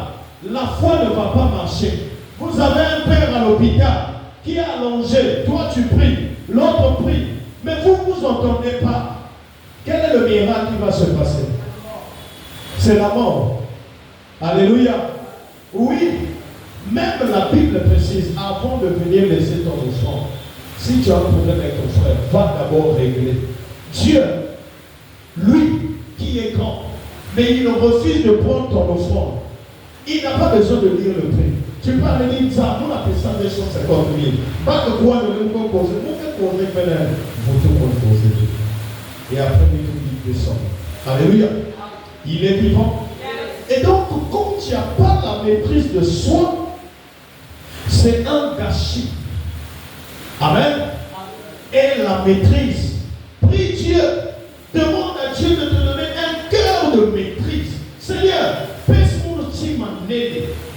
la foi ne va pas marcher. Vous avez un père à l'hôpital qui est allongé. Toi tu pries, l'autre prie. Mais vous ne vous entendez pas. Quel est le miracle qui va se passer? C'est la mort. Alléluia. Oui. Même la Bible précise, avant de venir laisser ton offrande, si tu as un problème avec ton frère, va d'abord régler. Dieu, lui, qui est grand, mais il refuse de prendre ton offrande. Il n'a pas besoin de lire le prix. Tu peux aller dire, ça, nous appelons ça des 150 000. Pas de quoi de nous composer. Nous faisons poser, vous te composez. Et après, nous descend. Alléluia. Il est vivant. Et donc, quand tu n'as pas la maîtrise de soi, c'est un gâchis. Amen. Et la maîtrise. Prie Dieu. Demande à Dieu de te donner un cœur de maîtrise. Seigneur, pèse-moi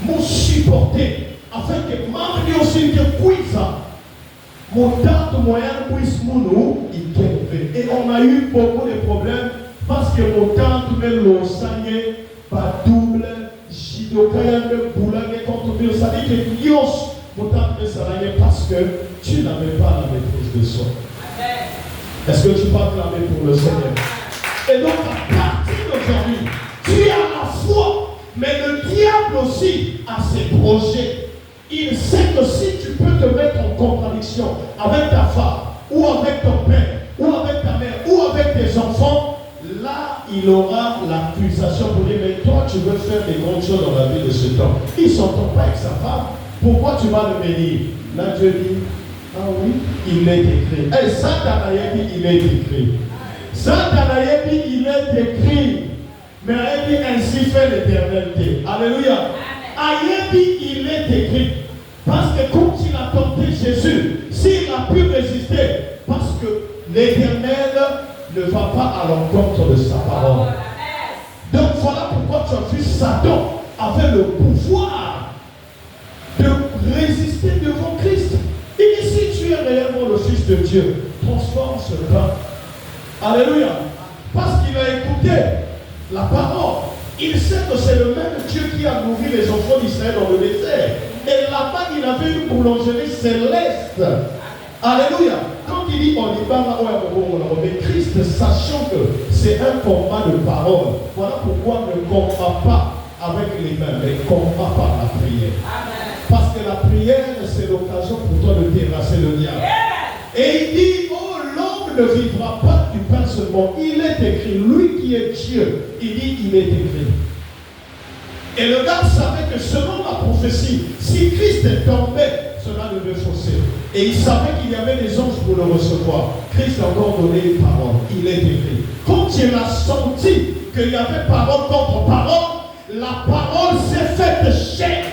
mon supporter. Afin que ma aussi que puisse. Mon temps moyen puisse nous y. Et on a eu beaucoup de problèmes parce que mon temps met l'osangé, pas double. Ça dit que Dios parce que tu n'avais pas la maîtrise de soi. Est-ce que tu peux acclamer pour le Seigneur? Et donc à partir d'aujourd'hui, tu as la foi, mais le diable aussi a ses projets. Il sait que si tu peux te mettre en contradiction avec ta femme, ou avec ton père, ou avec ta mère, ou avec tes enfants, là, il aura l'accusation pour dire, mais toi, tu veux faire des grandes choses dans la vie de ce temps. Il ne s'entend pas avec sa femme. Pourquoi tu vas le bénir? Là, Dieu dit, ah oui, il est écrit. Et Satanaïebi, il est écrit. Satanaïebi, il est écrit. Mais ainsi fait l'éternité. Alléluia. Aïebi, il est écrit. Parce que quand il a tenté Jésus, s'il a pu résister, parce que l'Éternel ne va pas à l'encontre de sa parole. Donc voilà pourquoi tu as vu Satan avait le pouvoir de résister devant Christ. Et si tu es réellement le Fils de Dieu, transforme ce pain. Alléluia. Parce qu'il a écouté la parole. Il sait que c'est le même Dieu qui a nourri les enfants d'Israël dans le désert. Et là-bas, il avait une boulangerie céleste. Alléluia. Quand il dit on y parle, mais Christ, sachant que c'est un combat de parole, voilà pourquoi ne combat pas avec les mains, mais combat par la prière. Amen. Parce que la prière, c'est l'occasion pour toi de terrasser le diable. Yeah. Et il dit, oh, l'homme ne vivra pas du pain seulement. Il est écrit, lui qui est Dieu, il dit, il est écrit. Et le gars savait que selon la prophétie, si Christ tombait, cela devait fausser. Et il savait qu'il y avait des anges pour le recevoir. Christ a encore donné une parole. Il est écrit. Quand il a senti qu'il y avait parole contre parole, la parole s'est faite chair.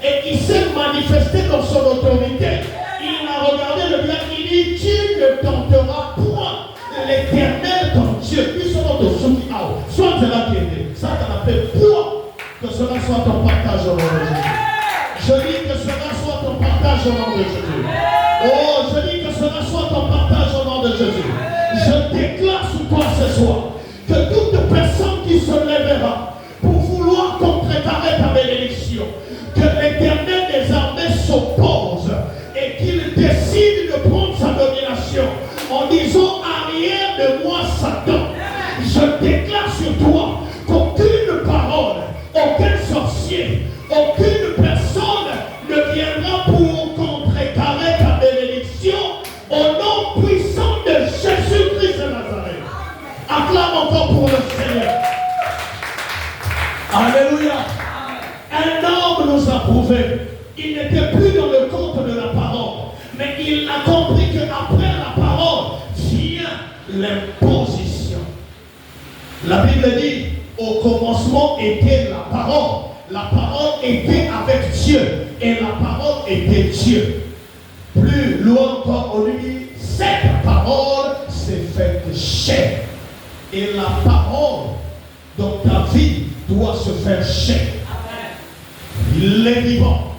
Et il s'est manifesté dans son autorité. Il a regardé le bien. Il dit, Dieu ne tentera point l'Éternel ton Dieu. Ils sont dans son qui a. Soit de la piété. Ça t'en a fait point. Que cela soit ton partage au nom de Jésus. Je dis que cela soit ton partage au nom de Jésus. Oh, je dis que cela soit ton partage au nom de Jésus. Je déclare sur toi ce soir que toute personne qui se lèvera pour vouloir contrecarrer ta bénédiction, que l'Éternel des armées s'oppose et qu'il décide de prendre sa domination en disant arrière de moi Satan. Je déclare sur toi qu'aucune parole, aucun sorcier, aucune personne ne viendra pour contrecarrer ta bénédiction au nom puissant de Jésus-Christ de Nazareth. Acclame encore pour le Seigneur. Alléluia. Un homme nous a prouvé. Il n'était plus dans le compte de la parole, mais il a compris qu'après la parole vient l'imposition. La Bible dit, au commencement était la parole. La parole était avec Dieu et la parole était Dieu. Plus loin encore, on lui dit, cette parole s'est faite chair. Et la parole dans ta vie doit se faire chair. Il est vivant.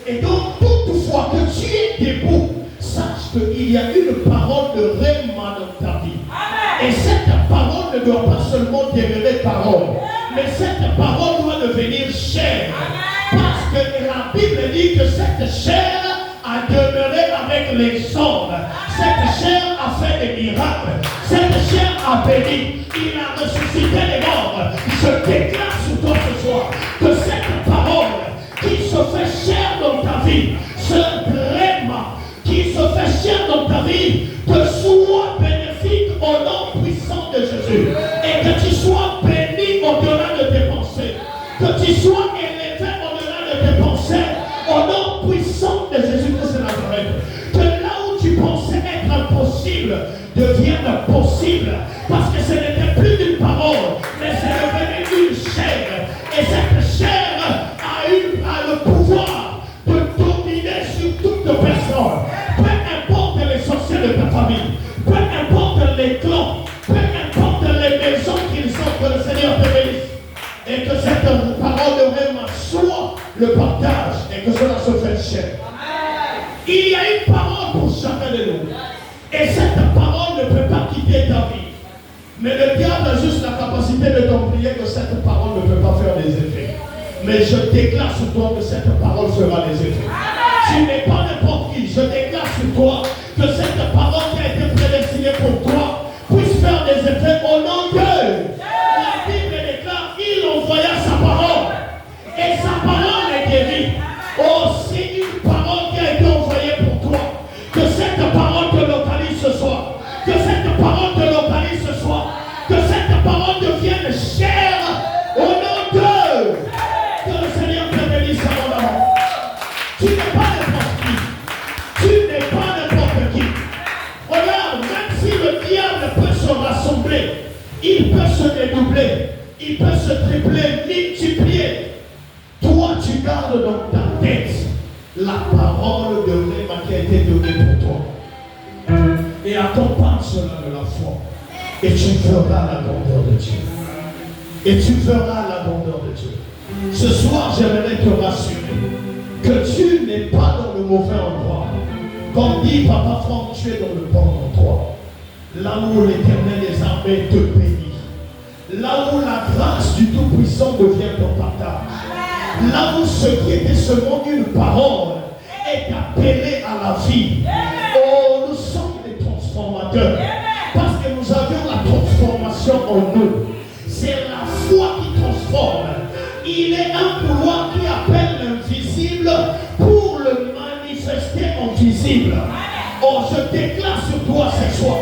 Et donc, toutefois que tu es debout, sache qu'il y a une parole de réma dans ta vie. Et cette parole ne doit pas seulement demeurer parole, mais cette parole doit devenir chair. Parce que la Bible dit que cette chair a demeuré avec les hommes. Cette chair a fait des miracles. Cette chair a béni. Il a ressuscité les morts. Je déclare sur toi ce soir que cette parole qui se fait chair dans ta vie, ce réma qui se fait chair dans ta vie, te soit bénéfique au nom puissant de Jésus. Et que tu sois béni au-delà de tes pensées. Que tu sois élevé au-delà de tes pensées. Au nom puissant de Jésus-Christ de Nazareth. Que là où tu pensais être impossible devienne possible. Parce que ce n'était plus une parole, mais c'est devenu une chair. Et cette chair a le pouvoir de dominer sur toute personne. Peu importe les sorciers de ta famille, peu importe les clans, peu importe les maisons qu'ils ont, que le Seigneur te bénisse. Et que cette parole de Réma soit le partage et que cela se fait chair. Il y a une parole pour chacun de nous. Et cette parole ne peut pas quitter ta vie. Mais le diable a juste la capacité de t'oublier que cette parole ne peut pas faire des effets. Mais je déclare sur toi que cette parole fera des effets. Tu n'es pas n'importe qui. Je déclare sur toi que cette parole qui a été prédestinée pour toi puisse faire des effets au nom de Dieu. La Bible déclare qu'il envoya sa parole. Et sa parole est guérie. Oh, c'est une parole qui a été envoyée pour toi. Que cette parole te localise ce soir. Que cette parole te localise ce soir. Que cette parole devienne chère au nom de Dieu. Que le Seigneur te bénisse abondamment. Tu n'es pas n'importe qui. Tu n'es pas n'importe qui. Regarde, même si le diable peut se rassembler, il peut se dédoubler, il peut se tripler, multiplier. Toi, tu gardes dans ta tête la parole de Réma qui a été donnée pour toi. Et accompagne cela de la foi. Et tu verras la grandeur de Dieu. Et tu verras la grandeur de Dieu. Ce soir, j'aimerais te rassurer que tu n'es pas dans le mauvais endroit. Comme dit Papa Franck, tu es dans le bon endroit. Là où l'Éternel des armées te bénit. Là où la grâce du Tout-Puissant devient ton partage. Là où ce qui était seulement une parole est appelé à la vie. Oh, nous sommes des transformateurs. Parce que nous avions la transformation en nous. C'est la foi qui transforme. Il est un pouvoir qui appelle l'invisible pour le manifester en visible. Oh, je déclare sur toi ce soir.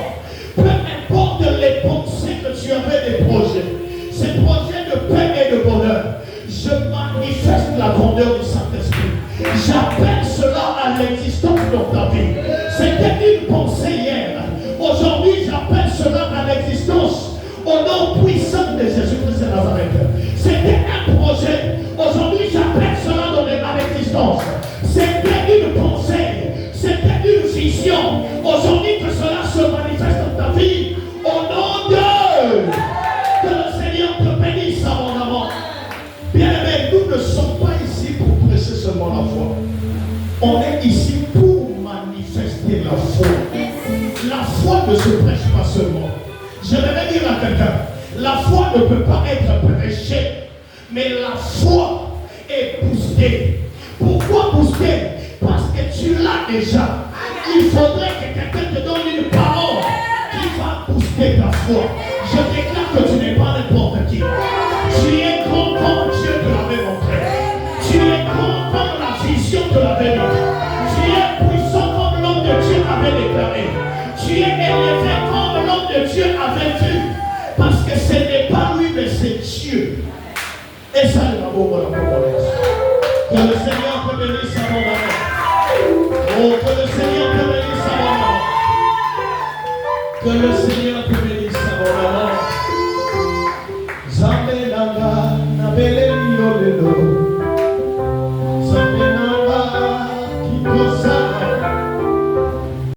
Peu importe les pensées que tu avais des projets, ces projets de paix et de bonheur, je manifeste la grandeur du Saint-Esprit. J'appelle cela à l'existence dans ta vie. C'était une pensée hier. Aujourd'hui, j'appelle cela à l'existence au nom puissant de Jésus-Christ de Nazareth. C'était un projet. Aujourd'hui, j'appelle cela à l'existence. C'était une pensée. C'était une vision. Aujourd'hui, que cela se manifeste dans ta vie. Au nom de que le Seigneur te bénisse abondamment. Bien-aimés, nous ne sommes pas ici pour prêcher seulement la foi. On est ici pour manifester la foi. La foi ne se prêche pas seulement. Je vais dire à quelqu'un, la foi ne peut pas être prêchée, mais la foi est boostée. Pourquoi booster? Parce que tu l'as déjà. Il faudrait que quelqu'un te donne une parole qui va booster ta foi. Je déclare que tu n'es pas n'importe qui. Tu es grand comme Dieu te l'avait montré. Tu es grand comme la vision te l'avait dit. Tu es puissant comme l'homme de Dieu avait déclaré. Tu es élevé comme l'homme de Dieu avait vu. Parce que ce n'est pas lui, mais c'est Dieu. Et ça, le amour de la promesse. Que le Seigneur te bénisse abondamment. Oh, que le Seigneur te bénisse abondamment. Que le Seigneur te bénisse.